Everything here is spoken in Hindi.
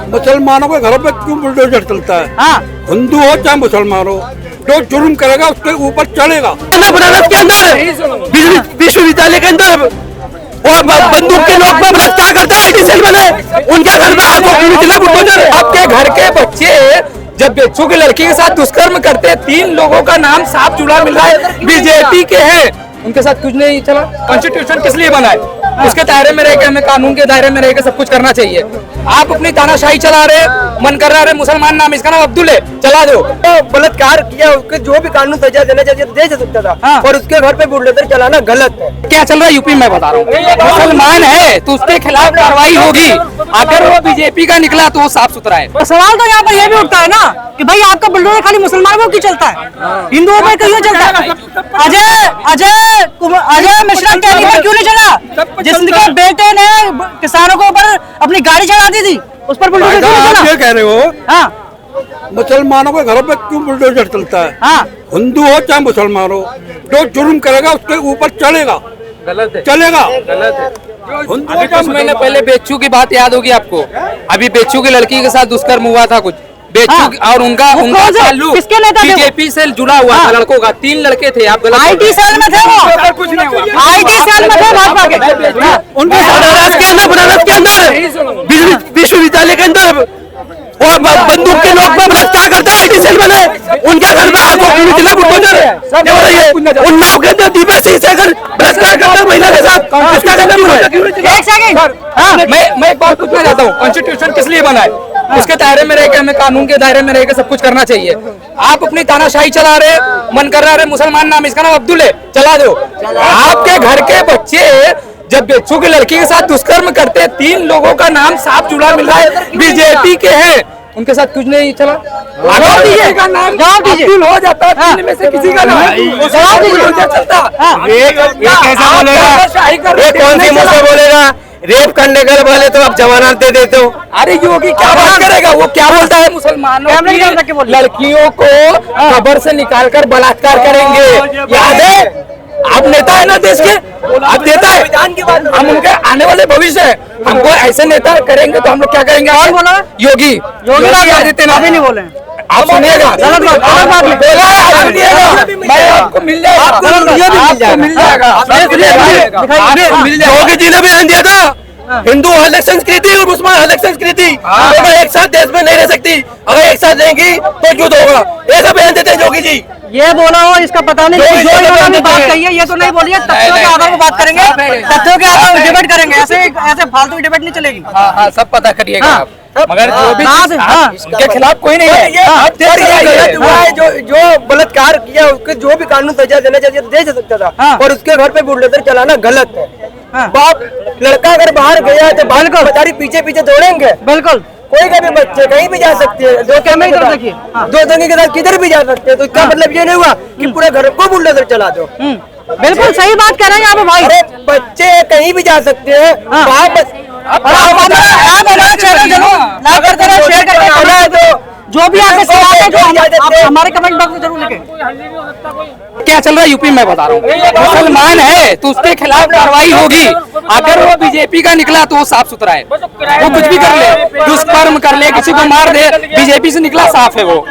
मुसलमानों के घरों पे क्यों बुलडोजर चलता है? हाँ, हिंदू हो चाहे मुसलमान हो, जो जुर्म करेगा उसके ऊपर चढ़ेगा। बनारस के अंदर विश्वविद्यालय के अंदर वो बंदूक के नोक पर बलात्कार करते हैं, आईटी सेल बने, उनके घर में आपके घर के बच्चे जब बेचू की लड़की के साथ दुष्कर्म करते हैं, 3 लोगों का नाम साफ जुड़ा मिल रहा है, बीजेपी के हैं, उनके साथ कुछ नहीं चला। कॉन्स्टिट्यूशन किस लिए बना है? उसके दायरे में रहकर, हमें कानून के दायरे में रहकर सब कुछ करना चाहिए। आप अपनी तानाशाही चला रहे, मन कर रहा है मुसलमान नाम, इसका नाम अब्दुल है, चला दो। तो बलात्कार किया, उसके जो भी कानून सजा देना चाहिए दे सकता था। हाँ। और उसके घर पे बुलडोजर चलाना गलत है। क्या चल रहा है यूपी में बता रहा हूँ, मुसलमान है तो उसके खिलाफ कार्रवाई होगी। अगर वो बीजेपी का निकला तो वो साफ सुथरा है। तो सवाल तो यहाँ पर यह भी उठता है ना कि भाई आपका बुलडोजर खाली मुसलमानों पर क्यों चलता है, हिंदुओं पर क्यों चलता है? अजय मिश्रा टैली पर क्यों नहीं चला? जिसके बेटे ने किसानों के ऊपर अपनी गाड़ी चढ़ा दी थी, उस पर बुलडोजर क्यों नहीं आप चला? ये कह रहे हो हाँ, मुसलमानों के घरों पे क्यों बुलडोजर चलता है? हाँ, हिंदू हो चाहे मुसलमान हो, जो जुर्म करेगा उसके ऊपर चढ़ेगा, गलत है, चलेगा। गलत है। हिंदू अभी कुछ महीने पहले बेचू की बात याद होगी आपको। अभी बेचू की लड़की के साथ दुष्कर्म हुआ था कुछ, बेचू हाँ। और उनका ताल्लुक किसके नेता थे वो? बीजेपी से जुड़ा हुआ था लड़कों का। 3 लड़के थे, आप गलत आईटी सेल में थे वो, कुछ नहीं हुआ। आईटी सेल में थे भाजपा के। हाँ, उनके बनारस के अंदर विश्वविद्यालय के अंदर वो बंदूक के नोक पर बलात्कार करते हैं, आईटी सेल बने, उनके घर में उन्नाव के अंदर दीपक सिंह से अगर बलात्कार करते हैं महिला के साथ, उसका एक सेकंड। हाँ, मैं एक बात पूछना चाहता हूँ, कॉन्स्टिट्यूशन किस लिए बना है? उसके दायरे में रहकर, हमें कानून के दायरे में रहकर सब कुछ करना चाहिए। आप अपनी तानाशाही चला रहे, मन कर रहा है मुसलमान नाम, इसका नाम अब्दुल है, चला दो। आपके घर के बच्चे जब बेचू की लड़की के साथ दुष्कर्म करते हैं, 3 लोगों का नाम साफ जुड़ा मिल रहा है, बीजेपी के हैं, उनके साथ कुछ नहीं चला। जवाब दीजिए, का नाम जवाब दीजिए। अब्दुल हो जाता है, 3 में से किसी का नाम जवाब दीजिए। चलता। ये कैसा बोलेगा? ये कौन सी मुझसे बोलेगा? रेप करने के वाले तो आप जमानत दे देते हो। अरे योगी क्या बात करेगा? वो क्या बोलता है, मुसलमानों की लड़कियों को कब्र से निकालकर बलात्कार करेंगे। याद है? आप नेता है ना देश के, आप नेता है, हम उनके आने वाले भविष्य है। हमको ऐसे नेता करेंगे तो हम लोग क्या करेंगे? कौन बोला? योगी आदित्यनाथ। अभी नहीं बोले, आप सुनिएगा, गलत बात बोला है, आप सुनिएगा, मैं आपको मिल जाएगा, आपको मिल जाएगा, आपको मिल जाएगा। योगी जी ने बयान दिया था, हिंदू अलग संस्कृति और मुसलमान अलग संस्कृति दोनों एक साथ देश में नहीं रह सकती, अगर एक साथ रहेंगी तो युद्ध होगा, ऐसा बयान देते हैं योगी जी। ये बोला हो इसका पता नहीं, जो इन्होंने बात कही है ये तो नहीं बोलिए, तथ्यों के आधार पर बात करेंगे, तथ्यों के आधार पर डिबेट करेंगे, ऐसे फालतू डिबेट नहीं चलेगी। हाँ हाँ, सब पता करिएगा आप, मगर जो भी उनके खिलाफ कोई नहीं है। जो बलात्कार किया, उसके जो भी कानून सजा देना चाहिए दे सकता था। और उसके घर पे बुलडोजर चलाना गलत है। बाप लड़का अगर बाहर गया तो बाल का बेचारी पीछे पीछे दौड़ेंगे, बिल्कुल, कोई का भी बच्चे कहीं भी जा सकते हैं, दो कैमरे की तरफ देखिए। हाँ। 2 जगह के साथ किधर भी जा सकते हैं, तो इसका मतलब ये नहीं हुआ कि पूरे घर को बुलडोजर चला दो। बिल्कुल सही बात कह रहे हैं यहाँ पे भाई। अरे बच्चे कहीं भी जा सकते हैं, जो भी आपके सवाल है, जो आप हमारे कमेंट बॉक्स में जरूर लिखें। क्या चल रहा है यूपी में बता रहा हूँ, मुसलमान है तो उसके खिलाफ कार्रवाई होगी। अगर वो बीजेपी का निकला तो वो साफ सुथरा है, वो कुछ भी कर ले, दुष्कर्म कर ले, किसी को मार दे, बीजेपी से निकला साफ है वो।